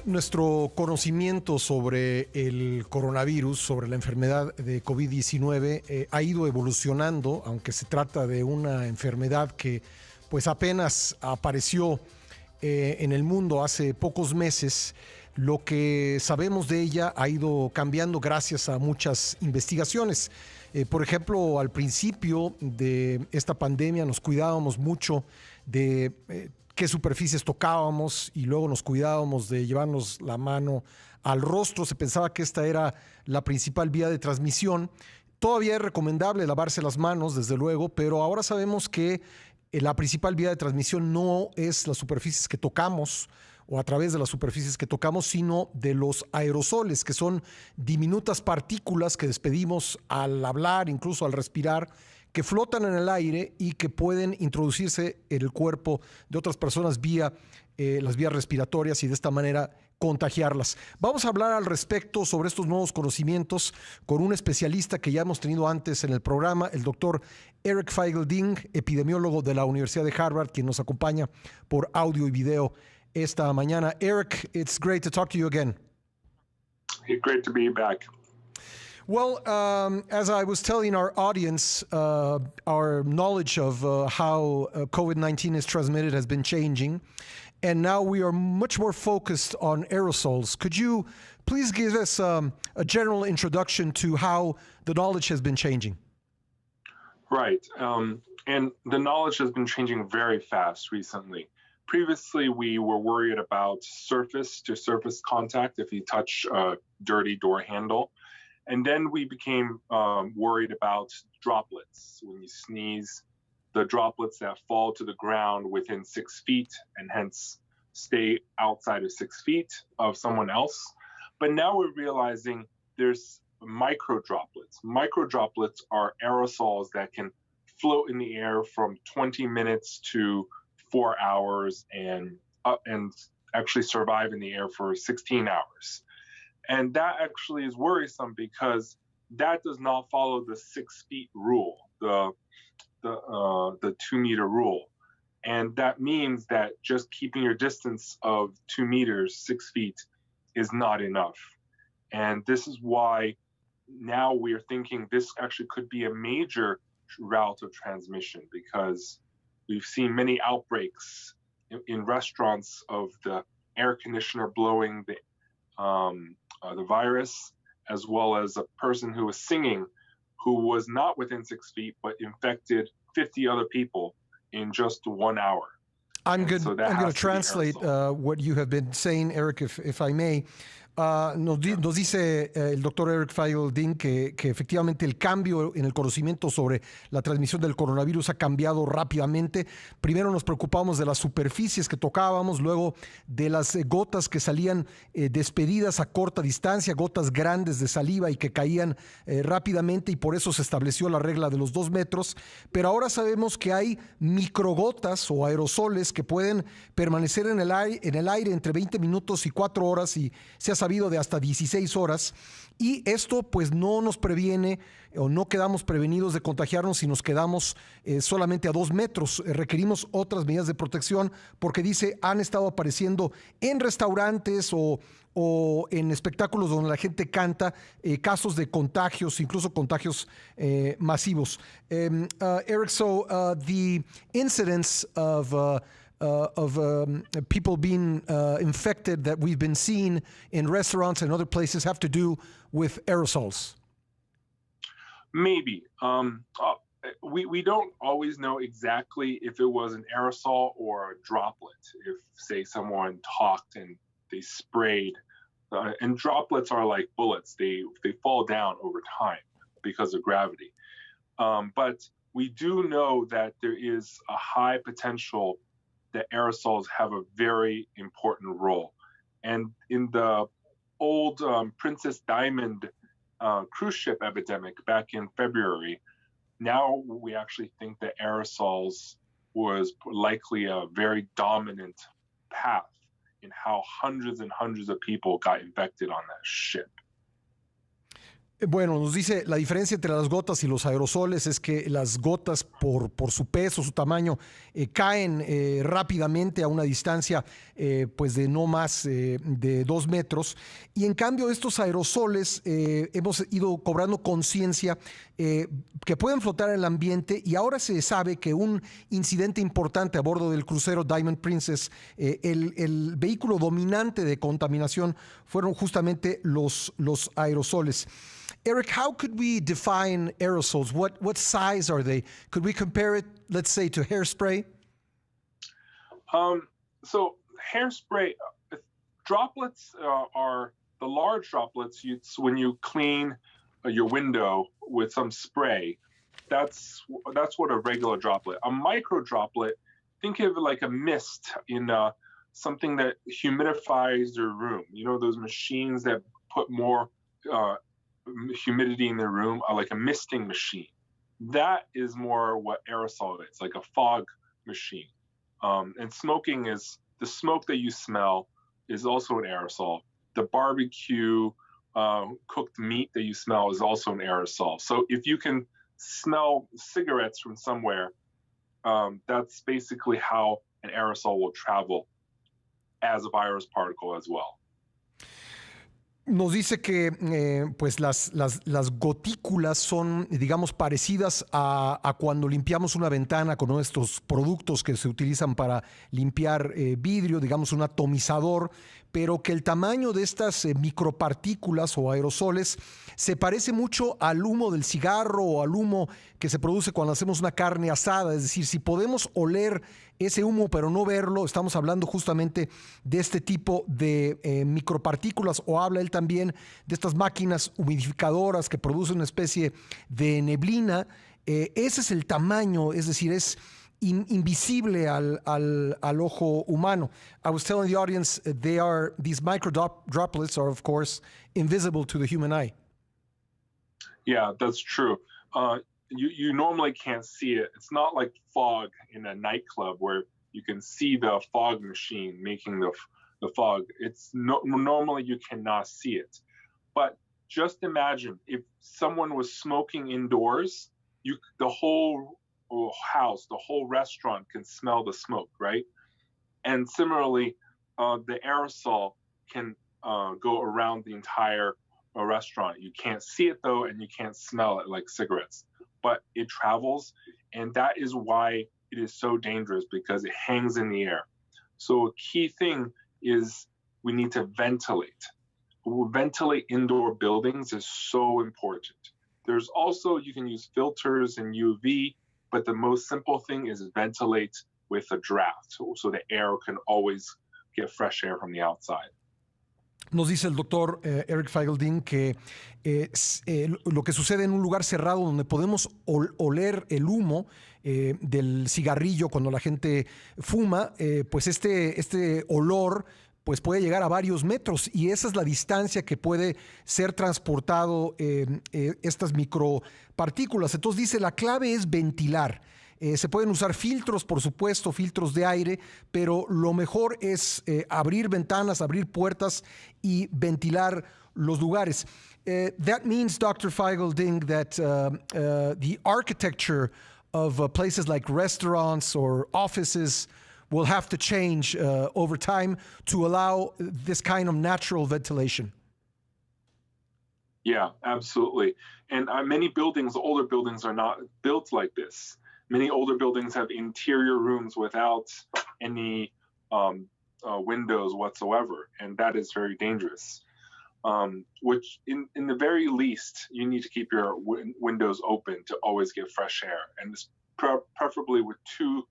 Nuestro conocimiento sobre el coronavirus, sobre la enfermedad de COVID-19, ha ido evolucionando, aunque se trata de una enfermedad que pues apenas apareció en el mundo hace pocos meses. Lo que sabemos de ella ha ido cambiando gracias a muchas investigaciones. Por ejemplo, al principio de esta pandemia nos cuidábamos mucho de qué superficies tocábamos y luego nos cuidábamos de llevarnos la mano al rostro. Se pensaba que esta era la principal vía de transmisión. Todavía es recomendable lavarse las manos, desde luego, pero ahora sabemos que la principal vía de transmisión no es las superficies que tocamos o a través de las superficies que tocamos, sino de los aerosoles, que son diminutas partículas que despedimos al hablar, incluso al respirar, que flotan en el aire y que pueden introducirse en el cuerpo de otras personas vía las vías respiratorias y de esta manera contagiarlas. Vamos a hablar al respecto sobre estos nuevos conocimientos con un especialista que ya hemos tenido antes en el programa, el doctor Eric Feigl-Ding, epidemiólogo de la Universidad de Harvard, quien nos acompaña por audio y video esta mañana. Eric, it's great to talk to you again. Great to be back. Well, as I was telling our audience, our knowledge of how COVID-19 is transmitted has been changing, and now we are much more focused on aerosols. Could you please give us a general introduction to how the knowledge has been changing? Right. And the knowledge has been changing very fast recently. Previously, we were worried about surface-to-surface contact if you touch a dirty door handle. And then we became worried about droplets. When you sneeze, the droplets that fall to the ground within 6 feet and hence stay outside of 6 feet of someone else. But now we're realizing there's micro droplets. Micro droplets are aerosols that can float in the air from 20 minutes to 4 hours and actually survive in the air for 16 hours. And that actually is worrisome because that does not follow the 6 feet rule, the 2 meter rule. And that means that just keeping your distance of 2 meters, 6 feet, is not enough. And this is why now we're thinking this actually could be a major route of transmission, because we've seen many outbreaks in restaurants of the air conditioner blowing the virus, as well as a person who was singing who was not within 6 feet but infected 50 other people in just 1 hour. I'm going to translate what you have been saying, Eric, if I may. Nos dice el doctor Eric Feigl-Ding que efectivamente el cambio en el conocimiento sobre la transmisión del coronavirus ha cambiado rápidamente. Primero nos preocupamos de las superficies que tocábamos, luego de las gotas que salían despedidas a corta distancia, gotas grandes de saliva y que caían rápidamente, y por eso se estableció la regla de los 2 metros. Pero ahora sabemos que hay microgotas o aerosoles que pueden permanecer en el aire entre 20 minutos y 4 horas y se ha sabido de hasta 16 horas, y esto pues no nos previene o no quedamos prevenidos de contagiarnos si nos quedamos solamente a 2 metros. Requerimos otras medidas de protección porque dice han estado apareciendo en restaurantes o en espectáculos donde la gente canta casos de contagios, incluso contagios masivos. Eric, so the incidence of people being infected that we've been seeing in restaurants and other places have to do with aerosols? Maybe. We don't always know exactly if it was an aerosol or a droplet. If, say, someone talked and they sprayed, and droplets are like bullets. They fall down over time because of gravity. But we do know that there is a high potential that aerosols have a very important role. And in the old Princess Diamond cruise ship epidemic back in February, now we actually think that aerosols was likely a very dominant path in how hundreds and hundreds of people got infected on that ship. Bueno, nos dice la diferencia entre las gotas y los aerosoles es que las gotas por su peso, su tamaño, caen rápidamente a una distancia pues de no más de 2 metros y en cambio estos aerosoles hemos ido cobrando conciencia que pueden flotar en el ambiente y ahora se sabe que un incidente importante a bordo del crucero Diamond Princess, el vehículo dominante de contaminación fueron justamente los aerosoles. Eric, how could we define aerosols? What size are they? Could we compare it, let's say, to hairspray? So hairspray droplets are the large droplets. When you clean your window with some spray, that's what a regular droplet. A micro droplet, think of it like a mist in something that humidifies your room. You know those machines that put more humidity in the room, like a misting machine. That is more what aerosol is, like a fog machine. And smoking is the smoke that you smell is also an aerosol. The barbecue cooked meat that you smell is also an aerosol. So if you can smell cigarettes from somewhere, that's basically how an aerosol will travel as a virus particle as well. Nos dice que pues las gotículas son, digamos, parecidas a cuando limpiamos una ventana con nuestros productos que se utilizan para limpiar vidrio, digamos un atomizador, pero que el tamaño de estas micropartículas o aerosoles se parece mucho al humo del cigarro o al humo que se produce cuando hacemos una carne asada. Es decir, si podemos oler ese humo pero no verlo, estamos hablando justamente de este tipo de micropartículas, o habla él también de estas máquinas humidificadoras que producen una especie de neblina. Ese es el tamaño, es decir, es invisible al ojo humano. I was telling the audience these micro droplets are of course invisible to the human eye. Yeah, that's true. You normally can't see it. It's not like fog in a nightclub where you can see the fog machine making the fog. Normally you cannot see it. But just imagine if someone was smoking indoors, the whole house, the whole restaurant can smell the smoke, right? And similarly, the aerosol can go around the entire restaurant. You can't see it though, and you can't smell it like cigarettes, but it travels, and that is why it is so dangerous, because it hangs in the air. So a key thing is we need to ventilate. Ventilate indoor buildings is so important. There's also, you can use filters and UV, but the most simple thing is ventilate with a draft, so the air can always get fresh air from the outside. Nos dice el doctor Eric Feigelding que lo que sucede en un lugar cerrado donde podemos oler el humo del cigarrillo cuando la gente fuma, pues este olor pues puede llegar a varios metros, y esa es la distancia que puede ser transportado estas micropartículas. Entonces dice, la clave es ventilar. Se pueden usar filtros, por supuesto, filtros de aire, pero lo mejor es abrir ventanas, abrir puertas y ventilar los lugares. That means, Dr. Feigelding, that the architecture of places like restaurants or offices will have to change over time to allow this kind of natural ventilation. Yeah, absolutely. And many buildings, older buildings, are not built like this. Many older buildings have interior rooms without any windows whatsoever, and that is very dangerous. Which, in the very least, you need to keep your windows open to always get fresh air, and preferably with two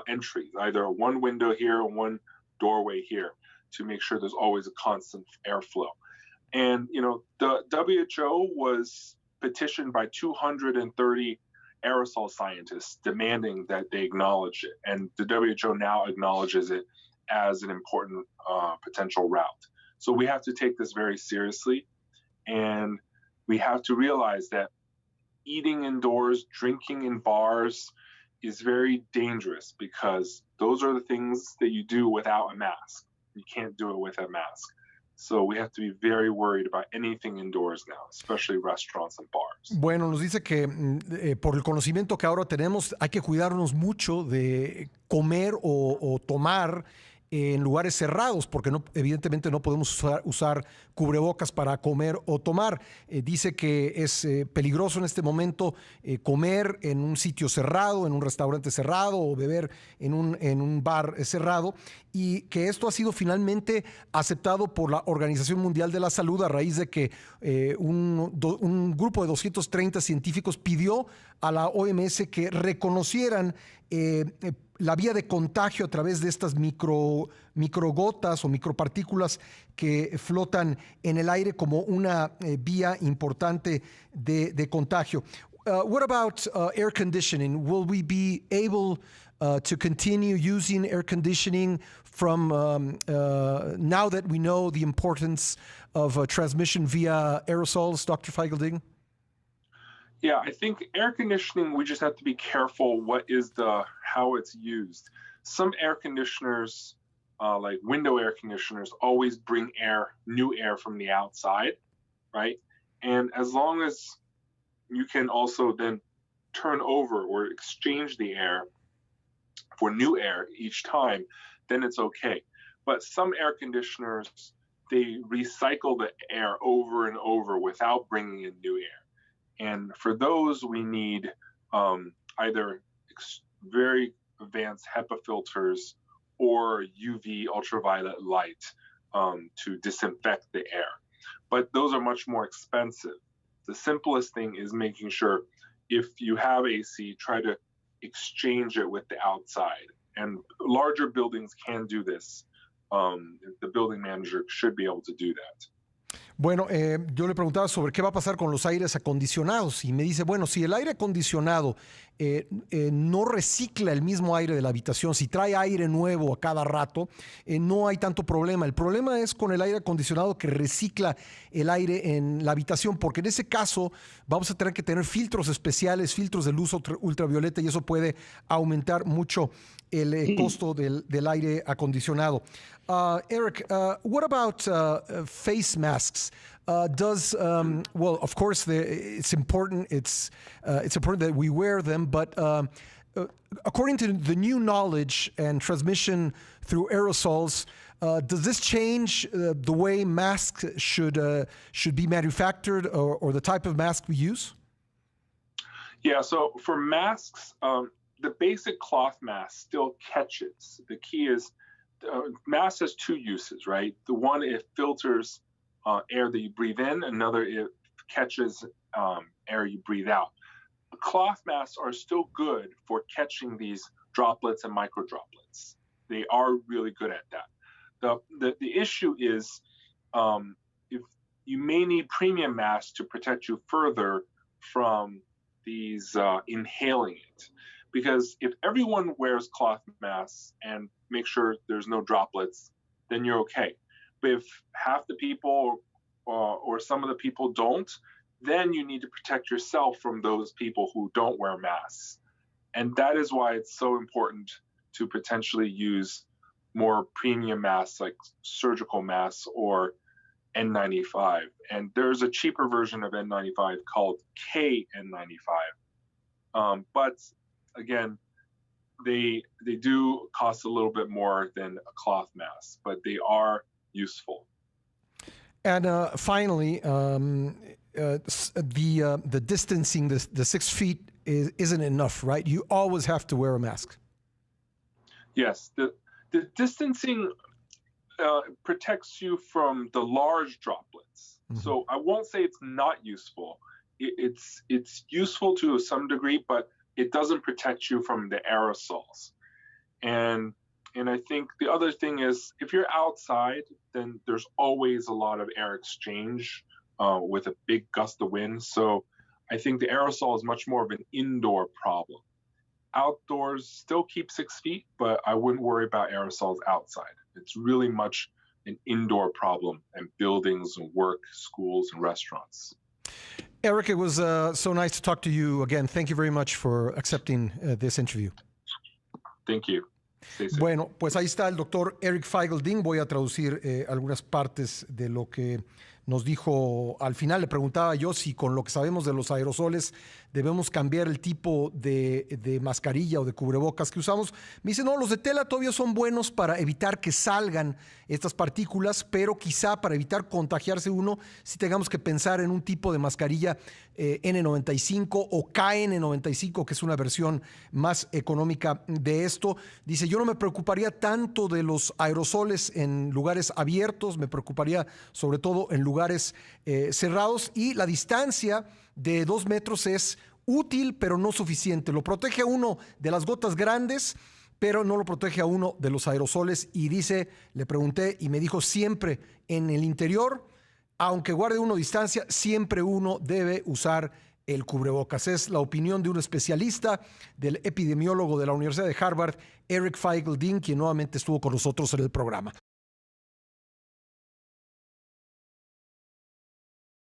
entries, either one window here or one doorway here, to make sure there's always a constant airflow. And the WHO was petitioned by 230 aerosol scientists demanding that they acknowledge it, and the WHO now acknowledges it as an important potential route. So we have to take this very seriously, and we have to realize that eating indoors, drinking in bars is very dangerous, because those are the things that you do without a mask. You can't do it with a mask. So we have to be very worried about anything indoors now, especially restaurants and bars. Bueno, nos dice que por el conocimiento que ahora tenemos, hay que cuidarnos mucho de comer o tomar en lugares cerrados, porque no, evidentemente no podemos usar cubrebocas para comer o tomar. Dice que es peligroso en este momento comer en un sitio cerrado, en un restaurante cerrado o beber en un bar cerrado, y que esto ha sido finalmente aceptado por la Organización Mundial de la Salud a raíz de que un grupo de 230 científicos pidió a la OMS que reconocieran la vía de contagio a través de estas microgotas o micropartículas que flotan en el aire como una vía importante de contagio. What about air conditioning? Will we be able to continue using air conditioning from now that we know the importance of transmission via aerosols, Dr. Feigl-Ding? Yeah, I think air conditioning, we just have to be careful how it's used. Some air conditioners, like window air conditioners, always bring new air from the outside, right? And as long as you can also then turn over or exchange the air for new air each time, then it's okay. But some air conditioners, they recycle the air over and over without bringing in new air. And for those, we need either very advanced HEPA filters or UV ultraviolet light to disinfect the air. But those are much more expensive. The simplest thing is making sure if you have AC, try to exchange it with the outside. And larger buildings can do this. The building manager should be able to do that. Bueno, yo le preguntaba sobre qué va a pasar con los aires acondicionados y me dice, bueno, si el aire acondicionado no recicla el mismo aire de la habitación, si trae aire nuevo a cada rato, no hay tanto problema. El problema es con el aire acondicionado que recicla el aire en la habitación, porque en ese caso vamos a tener que tener filtros especiales, filtros de luz ultravioleta, y eso puede aumentar mucho el costo del aire acondicionado. Eric, what about face masks? Well, of course, it's important. It's important that we wear them, but according to the new knowledge and transmission through aerosols, does this change the way masks should be manufactured or the type of mask we use? Yeah. So for masks, the basic cloth mask still catches. The key is mask has two uses, right? The one, it filters air that you breathe in. Another, it catches air you breathe out. The cloth masks are still good for catching these droplets and micro droplets. They are really good at that. The issue is if you may need premium masks to protect you further from these inhaling it. Because if everyone wears cloth masks and make sure there's no droplets, then you're okay. But if half the people or some of the people don't, then you need to protect yourself from those people who don't wear masks. And that is why it's so important to potentially use more premium masks like surgical masks or N95. And there's a cheaper version of N95 called KN95. But again, they do cost a little bit more than a cloth mask, but they are useful. And finally, the distancing, the 6 feet isn't enough, right? You always have to wear a mask. Yes, the distancing protects you from the large droplets. Mm-hmm. So I won't say it's not useful. It's useful to some degree, but it doesn't protect you from the aerosols. And I think the other thing is if you're outside, then there's always a lot of air exchange with a big gust of wind. So I think the aerosol is much more of an indoor problem. Outdoors, still keep 6 feet, but I wouldn't worry about aerosols outside. It's really much an indoor problem in buildings and work, schools, and restaurants. Eric, it was so nice to talk to you again. Thank you very much for accepting this interview. Thank you. Stay safe. Bueno, pues ahí está el doctor Eric Feigl-Ding. Voy a traducir algunas partes de lo que nos dijo al final. Le preguntaba yo si con lo que sabemos de los aerosoles debemos cambiar el tipo de mascarilla o de cubrebocas que usamos. Me dice, no, los de tela todavía son buenos para evitar que salgan estas partículas, pero quizá para evitar contagiarse uno, si tengamos que pensar en un tipo de mascarilla N95 o KN95, que es una versión más económica de esto. Dice, yo no me preocuparía tanto de los aerosoles en lugares abiertos, me preocuparía sobre todo en lugares cerrados, y la distancia de 2 metros es útil, pero no suficiente. Lo protege a uno de las gotas grandes, pero no lo protege a uno de los aerosoles. Y dice, le pregunté y me dijo, siempre en el interior, aunque guarde uno distancia, siempre uno debe usar el cubrebocas. Es la opinión de un especialista, del epidemiólogo de la Universidad de Harvard, Eric Feigl-Ding, quien nuevamente estuvo con nosotros en el programa.